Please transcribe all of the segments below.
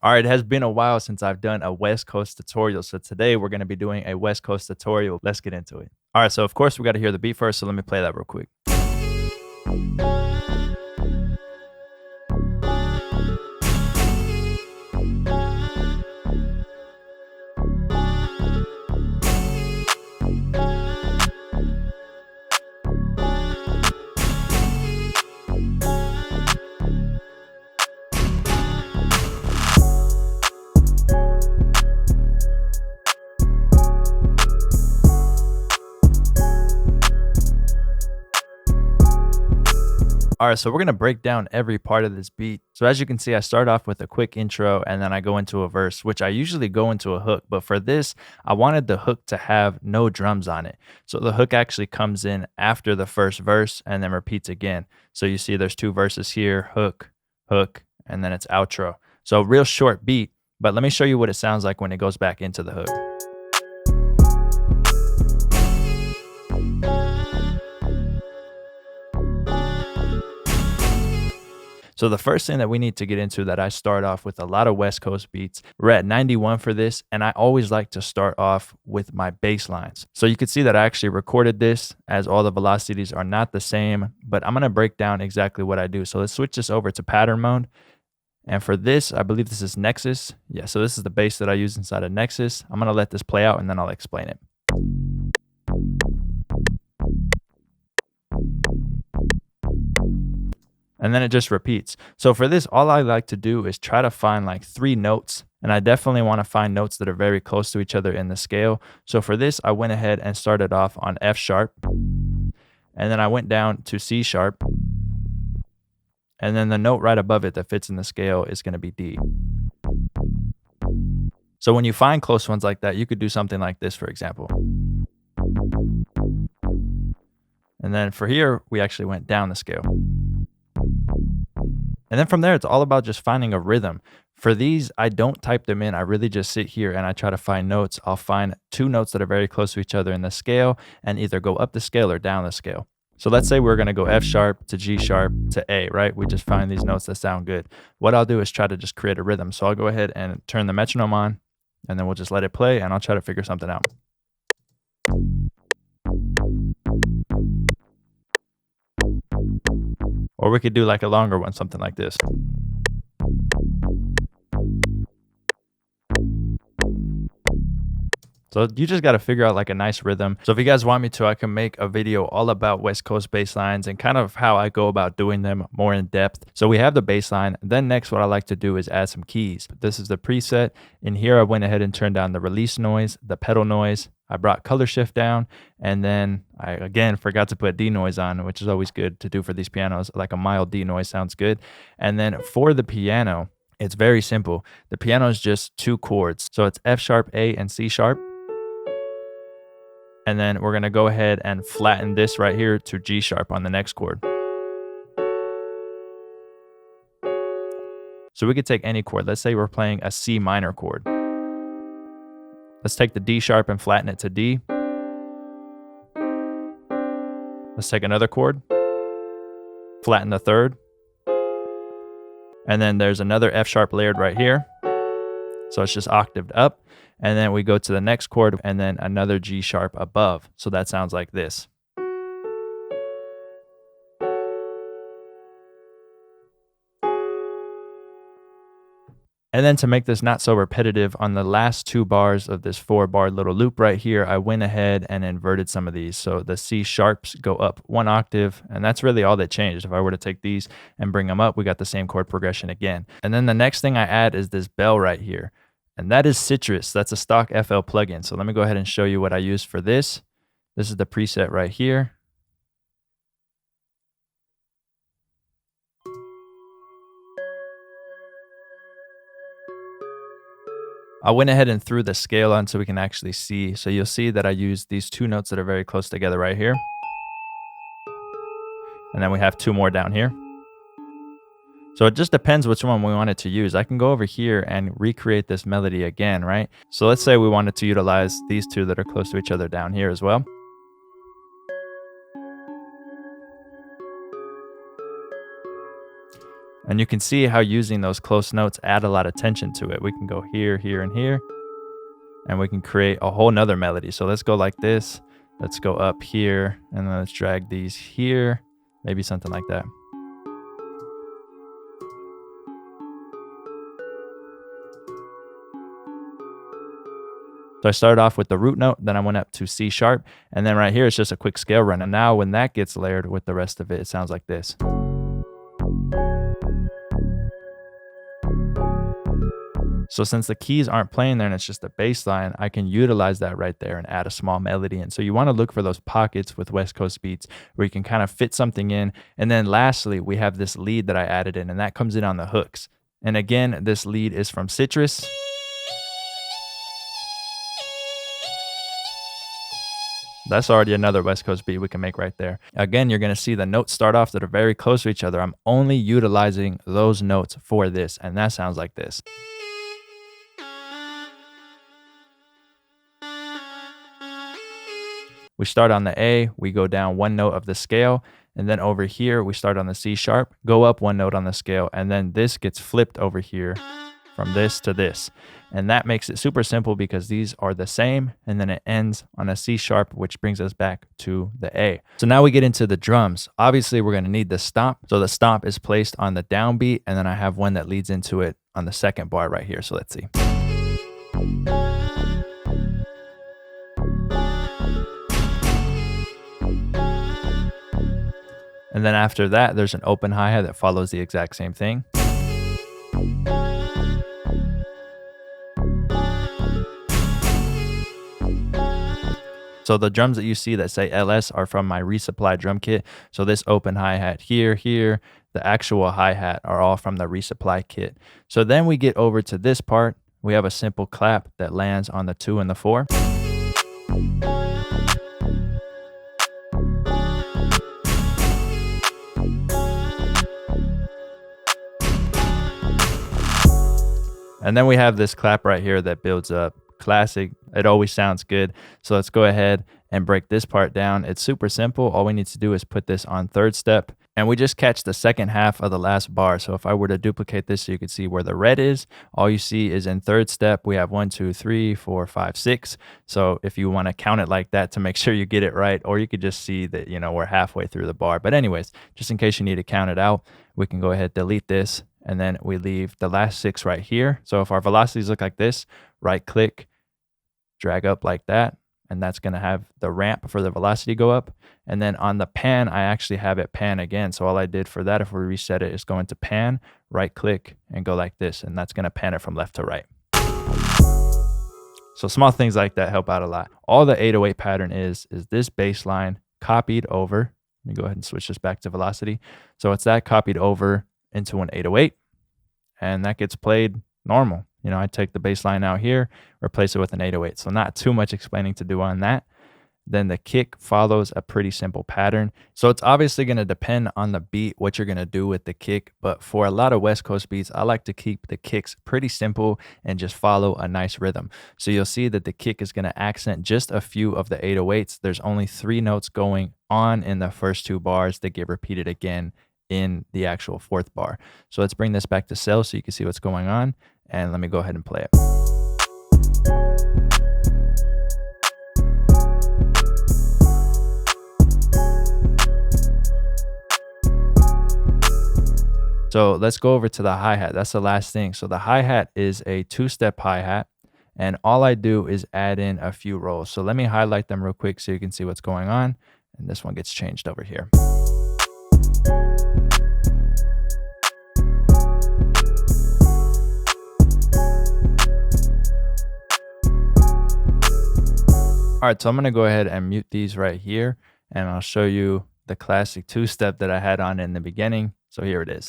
All right, it has been a while since I've done a West Coast tutorial. So today we're going to be doing a West Coast tutorial. Let's get into it. All right, so of course we got to hear the beat first. So let me play that real quick. All right, so we're going to break down every part of this beat. So as you can see, I start off with a quick intro and then I go into a verse, which I usually go into a hook. But for this, I wanted the hook to have no drums on it. So the hook actually comes in after the first verse and then repeats again. So you see there's two verses here, hook, hook, and then it's outro. So real short beat, but let me show you what it sounds like when it goes back into the hook. So the first thing that we need to get into that I start off with a lot of West Coast beats. We're at 91 for this, and I always like to start off with my bass lines. So you can see that I actually recorded this as all the velocities are not the same, but I'm going to break down exactly what I do. So let's switch this over to pattern mode. And for this, I believe this is Nexus. Yeah, so this is the bass that I use inside of Nexus. I'm going to let this play out and then I'll explain it. And then it just repeats. So for this, all I like to do is try to find like 3 notes. And I definitely want to find notes that are very close to each other in the scale. So for this, I went ahead and started off on F sharp. And then I went down to C sharp. And then the note right above it that fits in the scale is going to be D. So when you find close ones like that, you could do something like this, for example. And then for here, we actually went down the scale. And then from there, it's all about just finding a rhythm. For these, I don't type them in. I really just sit here and I try to find notes. I'll find 2 notes that are very close to each other in the scale and either go up the scale or down the scale. So let's say we're going to go F sharp to G sharp to A, right? We just find these notes that sound good. What I'll do is try to just create a rhythm. So I'll go ahead and turn the metronome on and then we'll just let it play and I'll try to figure something out. Or we could do like a longer one, something like this. So you just got to figure out like a nice rhythm. So if you guys want me to, I can make a video all about West Coast bass lines and kind of how I go about doing them more in depth. So we have the bass line. Then next, what I like to do is add some keys. This is the preset. In here, I went ahead and turned down the release noise, the pedal noise. I brought color shift down, and then I again forgot to put D noise on, which is always good to do for these pianos. Like a mild D noise sounds good. And then for the piano, it's very simple. The piano is just 2 chords. So it's F sharp, A, and C sharp. And then we're going to go ahead and flatten this right here to G sharp on the next chord. So we could take any chord. Let's say we're playing a C minor chord. Let's take the D sharp and flatten it to D. Let's take another chord, flatten the 3rd. And then there's another F sharp layered right here. So it's just octaved up. And then we go to the next chord and then another G sharp above. So that sounds like this. And then to make this not so repetitive, on the last 2 bars of this 4-bar little loop right here, I went ahead and inverted some of these. So the C sharps go up 1 octave, and that's really all that changed. If I were to take these and bring them up, we got the same chord progression again. And then the next thing I add is this bell right here. And that is Citrus. That's a stock FL plugin. So let me go ahead and show you what I use for this. This is the preset right here. I went ahead and threw the scale on so we can actually see. So you'll see that I use these 2 notes that are very close together right here. And then we have 2 more down here. So it just depends which one we wanted to use. I can go over here and recreate this melody again, right? So let's say we wanted to utilize these 2 that are close to each other down here as well. And you can see how using those close notes add a lot of tension to it. We can go here, here, and here, and we can create a whole nother melody. So let's go like this. Let's go up here, and then let's drag these here, maybe something like that. So I started off with the root note, then I went up to C sharp, and then right here it's just a quick scale run. And now when that gets layered with the rest of it, it sounds like this. So since the keys aren't playing there and it's just a bass line, I can utilize that right there and add a small melody in. So you want to look for those pockets with West Coast beats where you can kind of fit something in. And then lastly, we have this lead that I added in, and that comes in on the hooks. And again, this lead is from Citrus. That's already another West Coast beat we can make right there. Again, you're going to see the notes start off that are very close to each other. I'm only utilizing those notes for this, and that sounds like this. We start on the A, we go down one note of the scale, and then over here, we start on the C sharp, go up one note on the scale, and then this gets flipped over here from this to this. And that makes it super simple because these are the same, and then it ends on a C sharp, which brings us back to the A. So now we get into the drums. Obviously, we're gonna need the stomp. So the stomp is placed on the downbeat, and then I have one that leads into it on the second bar right here. So let's see. And then after that, there's an open hi-hat that follows the exact same thing. So the drums that you see that say LS are from my resupply drum kit. So this open hi-hat here, the actual hi-hat are all from the resupply kit. So then we get over to this part. We have a simple clap that lands on the 2 and the 4. And then we have this clap right here that builds up. Classic. It always sounds good. So let's go ahead and break this part down. It's super simple. All we need to do is put this on third step, and we just catch the second half of the last bar. So if I were to duplicate this so you could see where the red is, all you see is in third step, we have 1, 2, 3, 4, 5, 6. So if you want to count it like that to make sure you get it right, or you could just see that, you know, we're halfway through the bar. But anyways, just in case you need to count it out, we can go ahead, delete this, and then we leave the last 6 right here. So if our velocities look like this, right click, drag up like that, and that's going to have the ramp for the velocity go up. And then on the pan, I actually have it pan again. So all I did for that, if we reset it, is go into pan, right click, and go like this, and that's going to pan it from left to right. So small things like that help out a lot. All the 808 pattern is this bass line copied over. Let me go ahead and switch this back to velocity. So it's that copied over into an 808, and that gets played normal. You know, I take the bass line out here, replace it with an 808. So not too much explaining to do on that. Then the kick follows a pretty simple pattern. So it's obviously going to depend on the beat, what you're going to do with the kick. But for a lot of West Coast beats, I like to keep the kicks pretty simple and just follow a nice rhythm. So you'll see that the kick is going to accent just a few of the 808s. There's only 3 notes going on in the first 2 bars that get repeated again in the actual 4th bar. So let's bring this back to cell so you can see what's going on. And let me go ahead and play it. So let's go over to the hi-hat. That's the last thing. So the hi-hat is a 2-step hi-hat, and all I do is add in a few rolls. So let me highlight them real quick so you can see what's going on. And this one gets changed over here. All right, so I'm going to go ahead and mute these right here, and I'll show you the classic 2-step that I had on in the beginning. So here it is.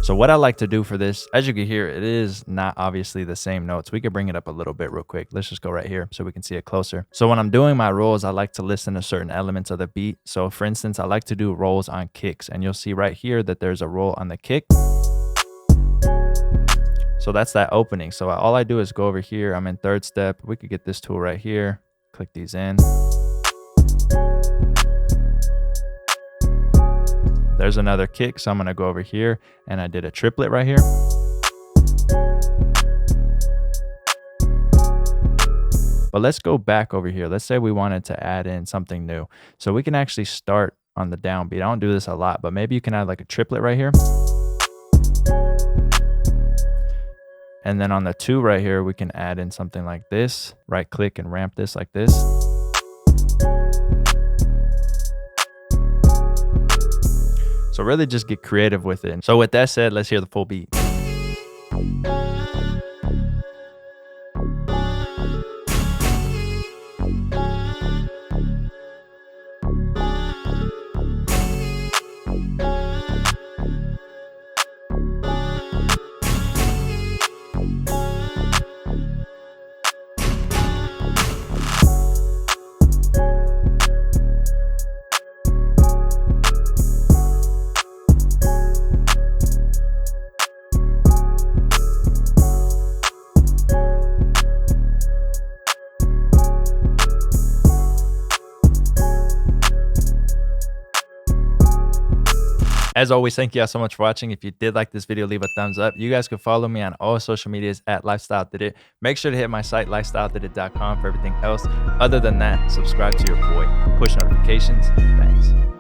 So what I like to do for this, as you can hear, it is not obviously the same notes. We could bring it up a little bit real quick. Let's just go right here so we can see it closer. So when I'm doing my rolls, I like to listen to certain elements of the beat. So for instance, I like to do rolls on kicks, and you'll see right here that there's a roll on the kick. So that's that opening. So all I do is go over here. I'm in 3rd step. We could get this tool right here. Click these in. There's another kick, so I'm gonna go over here and I did a triplet right here. But let's go back over here. Let's say we wanted to add in something new. So we can actually start on the downbeat. I don't do this a lot, but maybe you can add like a triplet right here. And then on the 2 right here, we can add in something like this. Right click and ramp this like this. So really just get creative with it. So with that said, let's hear the full beat. As always, thank you guys so much for watching. If you did like this video, leave a thumbs up. You guys can follow me on all social medias at Lifestyle Did It. Make sure to hit my site, lifestyledidit.com, for everything else. Other than that, subscribe to your boy. Push notifications. Thanks.